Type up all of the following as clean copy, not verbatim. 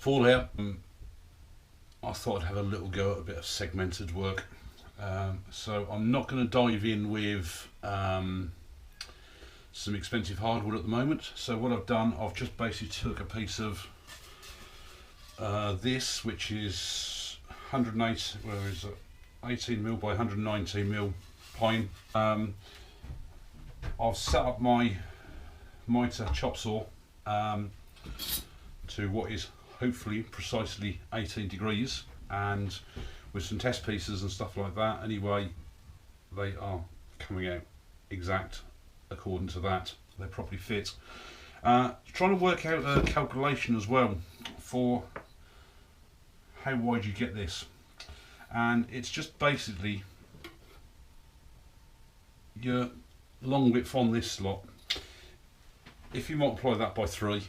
Paul here. I thought I'd have a little go at a bit of segmented work. So I'm not going to dive in with some expensive hardwood at the moment. So what I've done, I've just basically took a piece of this, which is 108, where is it, 18mm by 119mm pine. I've set up my mitre chop saw to what is hopefully precisely 18 degrees, and with some test pieces and stuff like that, anyway, they are coming out exact according to that. They properly fit. Trying to work out a calculation as well for how wide you get this, and it's just basically your long width on this slot. If you multiply that by 3,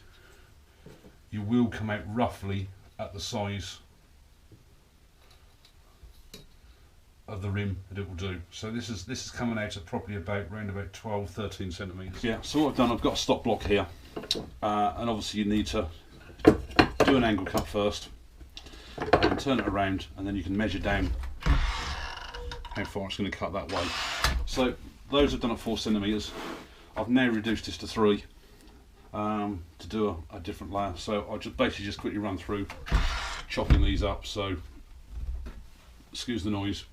you will come out roughly at the size of the rim that it will do. So this is coming out at probably around about 12-13 centimeters. Yeah. So what I've done, I've got a stop block here, and obviously you need to do an angle cut first, and turn it around, and then you can measure down how far it's going to cut that way. So those I've done at 4 centimeters. I've now reduced this to 3. To do a different layer, so I'll just basically quickly run through chopping these up, so excuse the noise.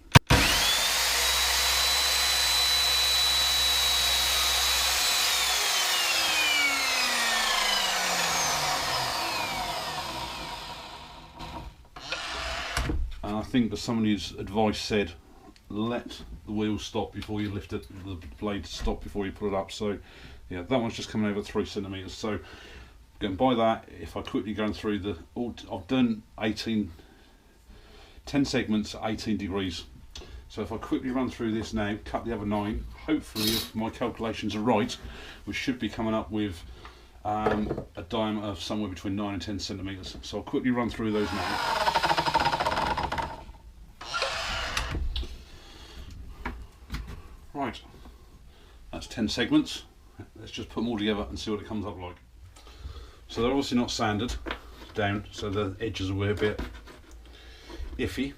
And I think that somebody's advice said, let the wheel stop before you lift it, the blade stop before you put it up. So yeah, that one's just coming over at 3 centimeters. So going by that, if I quickly go through I've done 10 segments at 18 degrees. So if I quickly run through this now, cut the other 9, hopefully if my calculations are right, we should be coming up with a diameter of somewhere between 9 and 10 centimeters. So I'll quickly run through those now. Right, that's 10 segments. Let's just put them all together and see what it comes up like. So they're obviously not sanded down, so the edges are a bit iffy,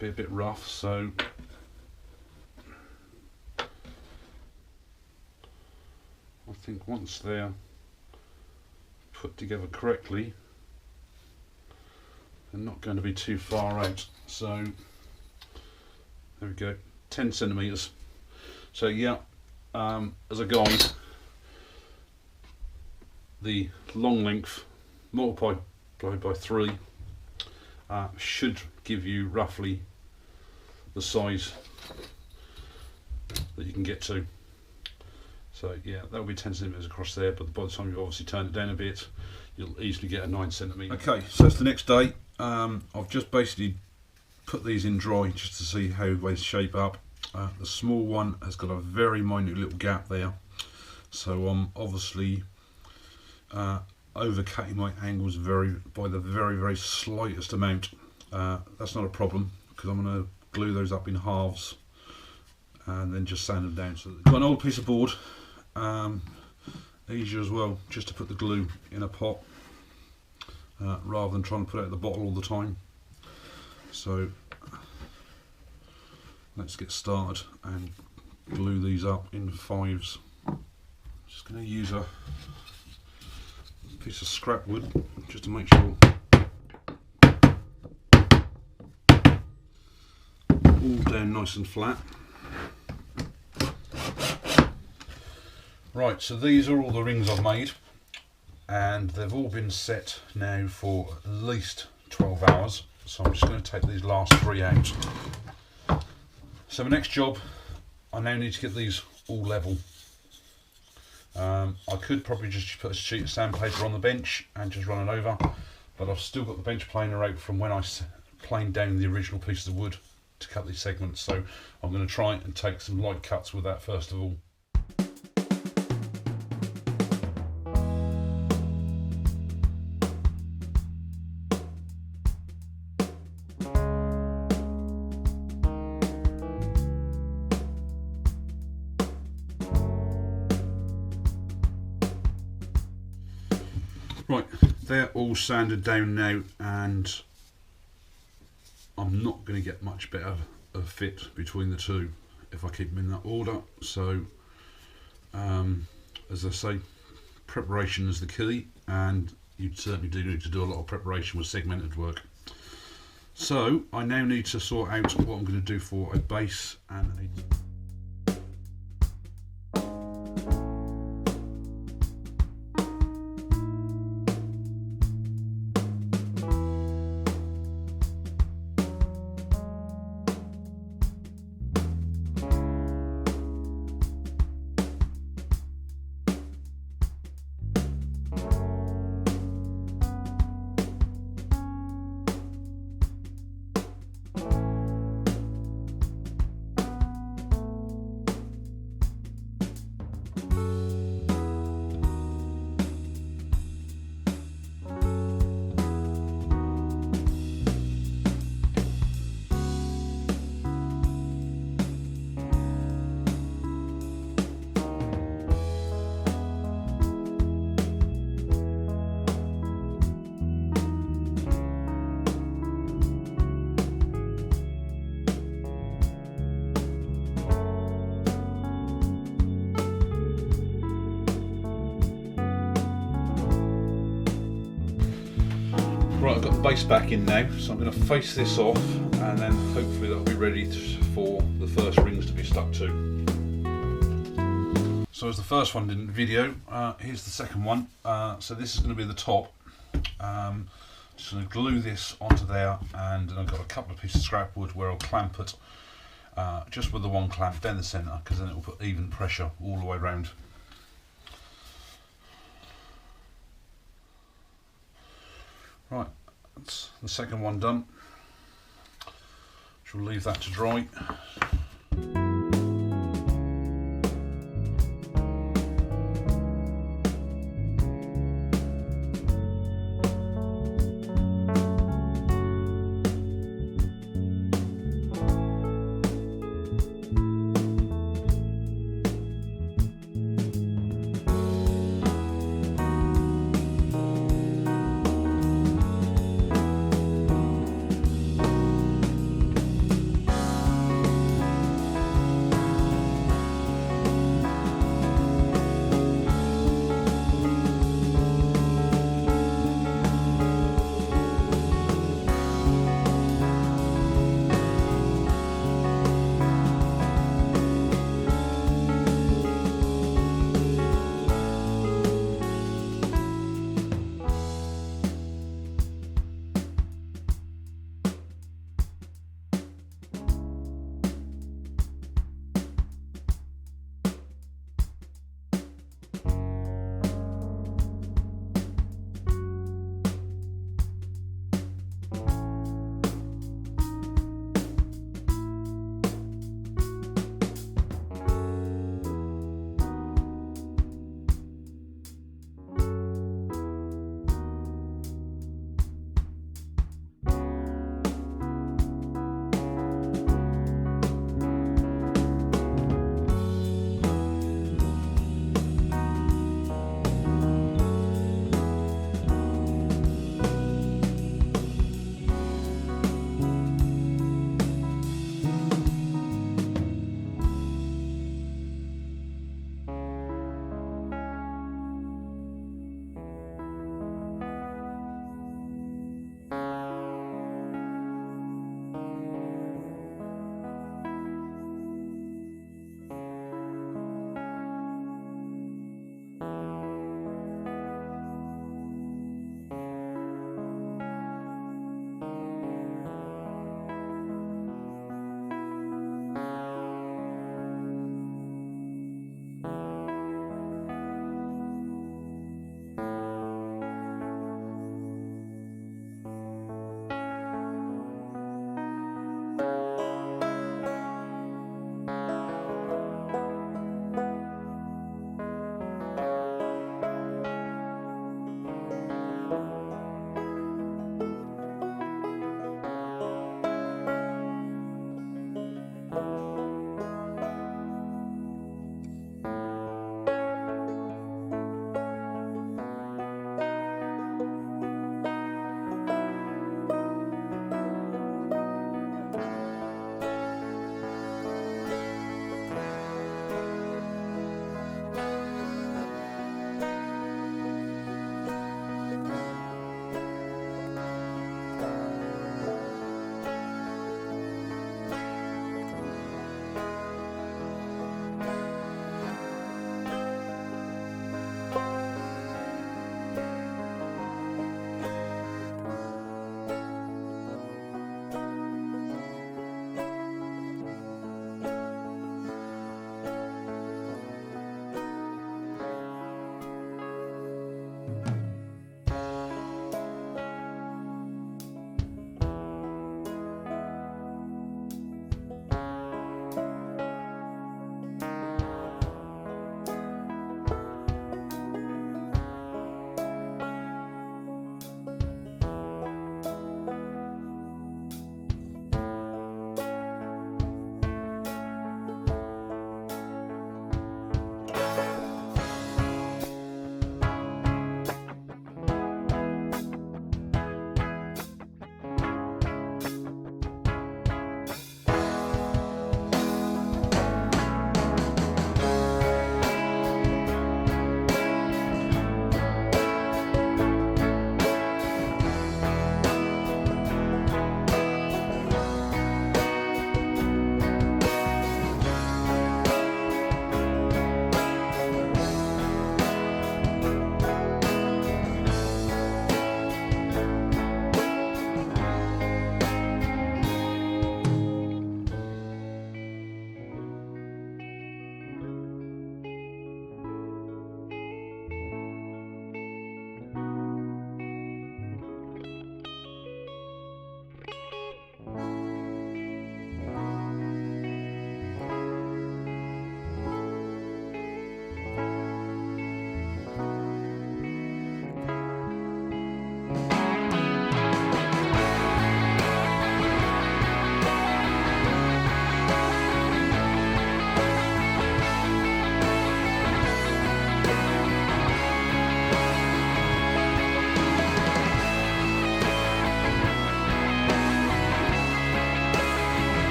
a bit rough. So I think once they're put together correctly, they're not going to be too far out. So there we go, 10 centimeters. So yeah. As a guide, the long length multiplied by 3 should give you roughly the size that you can get to. So yeah, that will be 10 centimeters across there, but by the time you obviously turn it down a bit, you'll easily get a 9 centimeter. Okay, so it's the next day. I've just basically put these in dry just to see how they shape up. The small one has got a very minute little gap there, so I'm obviously overcutting my angles by the very slightest amount. That's not a problem, because I'm going to glue those up in halves and then just sand them down. So I've got an old piece of board, easier as well, just to put the glue in a pot rather than trying to put it out of the bottle all the time. So let's get started and glue these up in 5s. Just going to use a piece of scrap wood just to make sure all down nice and flat. Right, so these are all the rings I've made, and they've all been set now for at least 12 hours. So I'm just going to take these last 3 out. So my next job, I now need to get these all level. I could probably just put a sheet of sandpaper on the bench and just run it over, but I've still got the bench planer out from when I planed down the original pieces of wood to cut these segments. So I'm going to try and take some light cuts with that first of all. they're all sanded down now, and I'm not going to get much better of fit between the two if I keep them in that order. So as I say, preparation is the key, and you certainly do need to do a lot of preparation with segmented work. So I now need to sort out what I'm going to do for a base, and I need Right, I've got the base back in now, so I'm going to face this off, and then hopefully that'll be ready for the first rings to be stuck to. So as the first one did in the video, here's the second one. So this is going to be the top. Just going to glue this onto there, and then I've got a couple of pieces of scrap wood where I'll clamp it, just with the one clamp down the centre, because then it will put even pressure all the way around. Right, that's the second one done. We'll leave that to dry.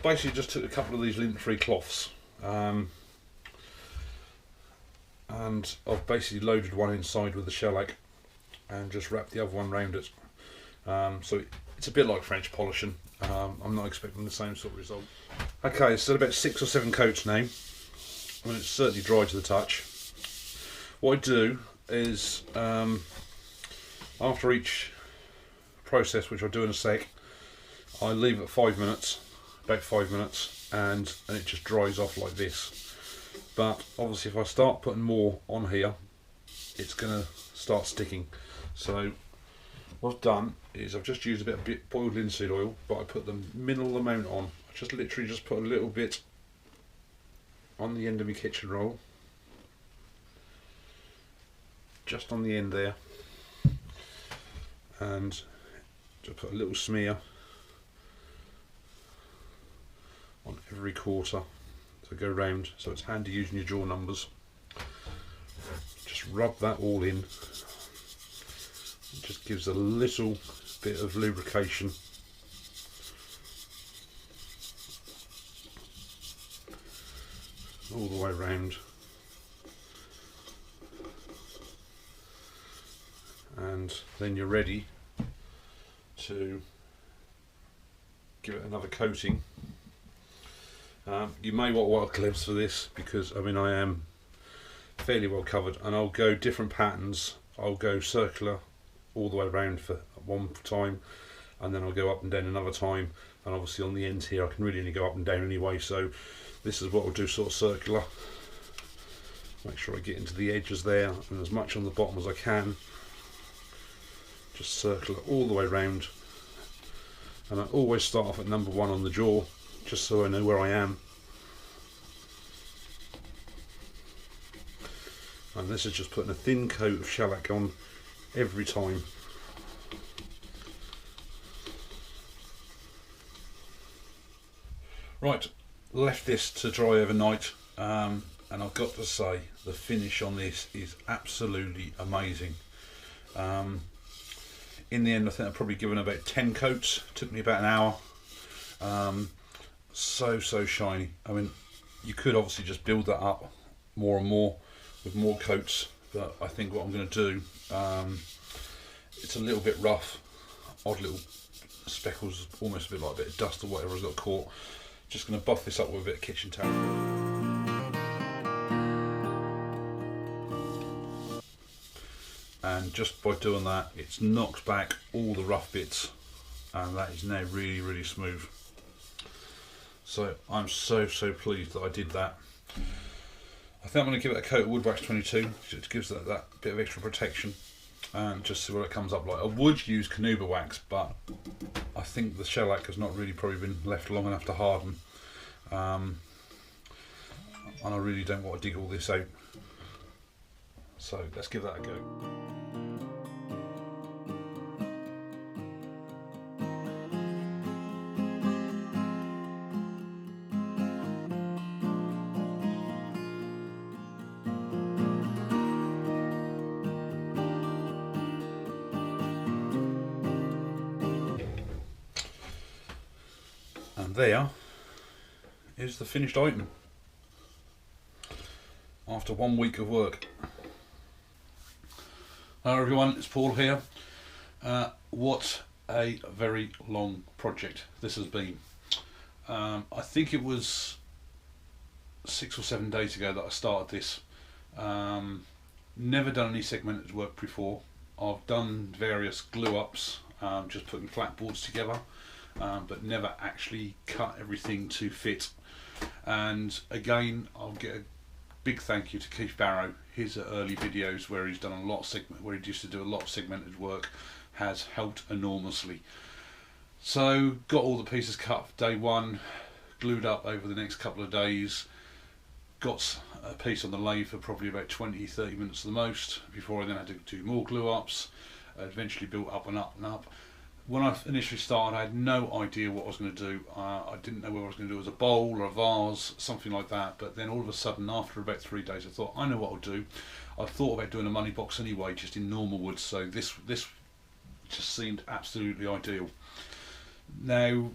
I've basically just took a couple of these lint-free cloths, and I've basically loaded one inside with the shellac and just wrapped the other one round it. So it's a bit like French polishing. I'm not expecting the same sort of result. Okay, so about 6 or 7 coats now. I mean, it's certainly dry to the touch. What I do is, after each process, which I'll do in a sec, I leave it 5 minutes, about 5 minutes, and it just dries off like this. But obviously if I start putting more on here, it's going to start sticking. So what I've done is I've just used a bit of boiled linseed oil, but I put the minimal amount on. I just literally just put a little bit on the end of my kitchen roll, just on the end there, and just put a little smear on every quarter to go round, so it's handy using your drawer numbers. Just rub that all in. It just gives a little bit of lubrication. All the way around, and then you're ready to give it another coating. You may want to wear gloves for this, because I mean I am fairly well covered, and I'll go different patterns. I'll go circular all the way around for one time, and then I'll go up and down another time, and obviously on the ends here I can really only go up and down anyway, so this is what I'll do, sort of circular. Make sure I get into the edges there, and as much on the bottom as I can. Just circle it all the way around, and I always start off at number 1 on the jaw, just so I know where I am. And this is just putting a thin coat of shellac on every time. Right, left this to dry overnight, and I've got to say the finish on this is absolutely amazing. In the end, I think I've probably given about 10 coats. Took me about an hour. So shiny. I mean, you could obviously just build that up more and more with more coats, but I think what I'm going to do, it's a little bit rough, odd little speckles, almost a bit like a bit of dust or whatever has got caught. Just going to buff this up with a bit of kitchen towel. And just by doing that, it's knocked back all the rough bits, and that is now really smooth. So I'm so pleased that I did that. I think I'm going to give it a coat of wood wax 22, which gives that bit of extra protection, and just see what it comes up like. I would use Canuba wax, but I think the shellac has not really probably been left long enough to harden, and I really don't want to dig all this out. So let's give that a go. And there is the finished item after 1 week of work. Hello everyone, it's Paul here. What a very long project this has been. I think it was 6 or 7 days ago that I started this. Never done any segmented work before. I've done various glue ups, just putting flat boards together, but never actually cut everything to fit. And again, I'll get a big thank you to Keith Barrow. His early videos where he's done a lot of where he used to do a lot of segmented work has helped enormously. So got all the pieces cut for day 1, glued up over the next couple of days, got a piece on the lathe for probably about 20-30 minutes the most before I then had to do more glue ups. Eventually built up and up and up. When I initially started, I had no idea what I was going to do. I didn't know whether I was going to do it as a bowl or a vase, something like that. But then all of a sudden, after about 3 days, I thought, I know what I'll do. I thought about doing a money box anyway, just in normal wood. So this just seemed absolutely ideal. Now,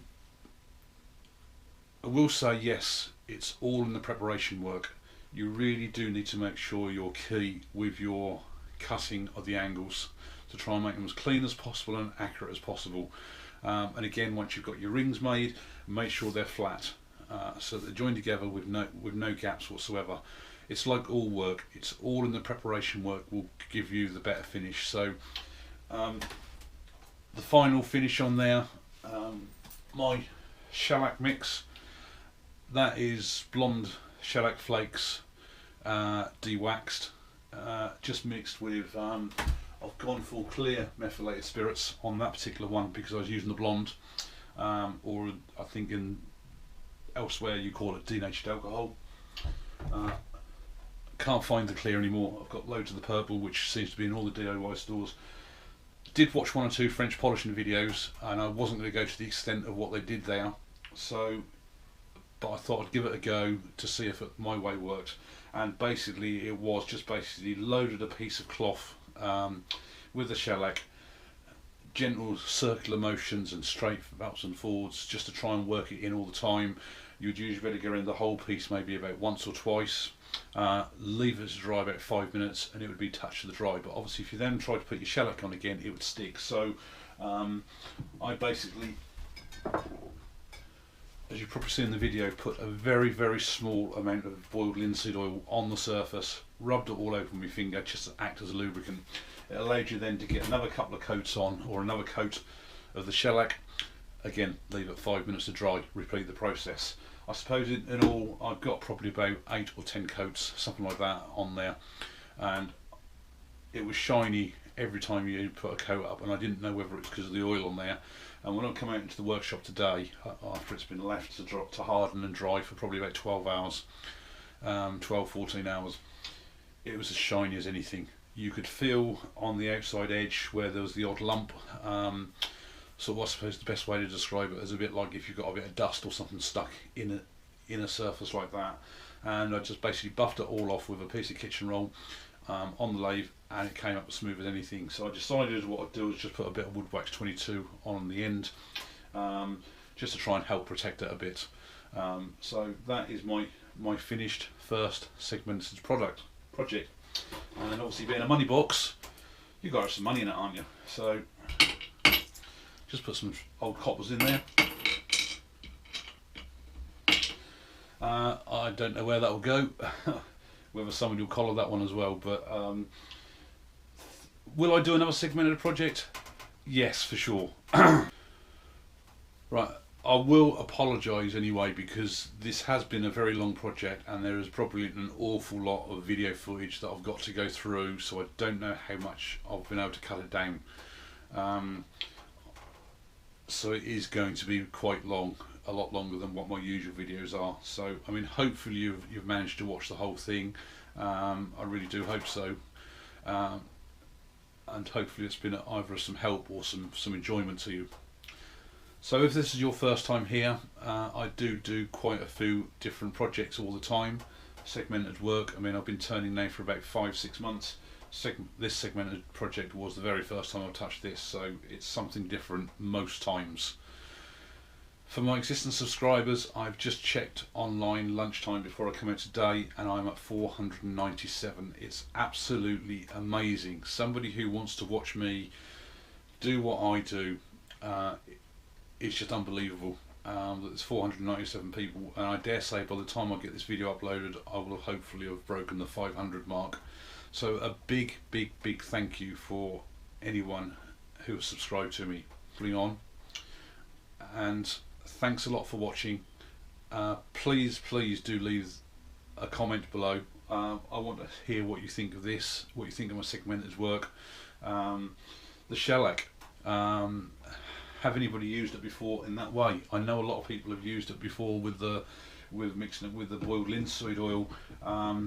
I will say, yes, it's all in the preparation work. You really do need to make sure you're key with your cutting of the angles to try and make them as clean as possible and accurate as possible. And again, once you've got your rings made, make sure they're flat, so that they're joined together with no gaps whatsoever. It's like all work, it's all in the preparation work will give you the better finish. So the final finish on there, my shellac mix, that is blonde shellac flakes, de-waxed, just mixed with, I've gone for clear methylated spirits on that particular one because I was using the blonde, or I think elsewhere you call it denatured alcohol. Can't find the clear anymore. I've got loads of the purple, which seems to be in all the DIY stores. Did watch one or two French polishing videos, and I wasn't going to go to the extent of what they did there, but I thought I'd give it a go to see if my way worked. And basically it was just basically loaded a piece of cloth with the shellac, gentle circular motions and straight backs and forwards just to try and work it in all the time. You'd usually go around the whole piece maybe about once or twice, leave it to dry about 5 minutes, and it would be touch to the dry. But obviously if you then try to put your shellac on again, it would stick. So I basically, as you probably see in the video, put a very small amount of boiled linseed oil on the surface, rubbed it all over my finger just to act as a lubricant. It allowed you then to get another couple of coats on, or another coat of the shellac. Again, leave it 5 minutes to dry, repeat the process. I suppose in all I've got probably about 8 or 10 coats, something like that, on there, and it was shiny every time you put a coat up, and I didn't know whether it's because of the oil on there. And when I come out into the workshop today, after it's been left to harden and dry for probably about 12 hours, 12-14 hours, it was as shiny as anything. You could feel on the outside edge where there was the odd lump. So I suppose the best way to describe it is a bit like if you've got a bit of dust or something stuck in a surface like that. And I just basically buffed it all off with a piece of kitchen roll on the lathe, and it came up as smooth as anything. So I decided what I'd do is just put a bit of wood wax 22 on the end, just to try and help protect it a bit. So that is my finished first segmented project. And then obviously being a money box, you've got to have some money in it, aren't you? So just put some old coppers in there. I don't know where that will go, whether somebody will collar that one as well, but will I do another segmented project? Yes, for sure. Right, I will apologise anyway, because this has been a very long project and there is probably an awful lot of video footage that I've got to go through, so I don't know how much I've been able to cut it down. So it is going to be quite long, a lot longer than what my usual videos are. So I mean, hopefully you've managed to watch the whole thing. I really do hope so, and hopefully it's been either some help or some enjoyment to you. So if this is your first time here, I do quite a few different projects all the time, segmented work. I mean, I've been turning now for about 5-6 months. This segmented project was the very first time I've touched this, so it's something different most times. For my existing subscribers, I've just checked online lunchtime before I come out today, and I'm at 497. It's absolutely amazing. Somebody who wants to watch me do what I do, it's just unbelievable that there's 497 people, and I dare say by the time I get this video uploaded, I will hopefully have broken the 500 mark. So a big thank you for anyone who has subscribed to me. Bring on, and thanks a lot for watching. Please do leave a comment below. I want to hear what you think of this, what you think of my segmented work. The shellac, have anybody used it before in that way? I know a lot of people have used it before with mixing it with the boiled linseed oil. I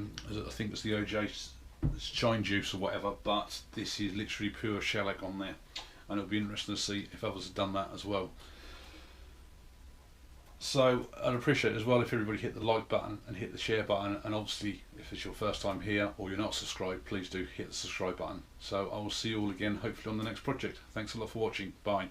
think it's the OJ shine juice or whatever, but this is literally pure shellac on there, and it'll be interesting to see if others have done that as well. So I'd appreciate it as well if everybody hit the like button and hit the share button, and obviously if it's your first time here or you're not subscribed, please do hit the subscribe button. So I will see you all again hopefully on the next project. Thanks a lot for watching. Bye.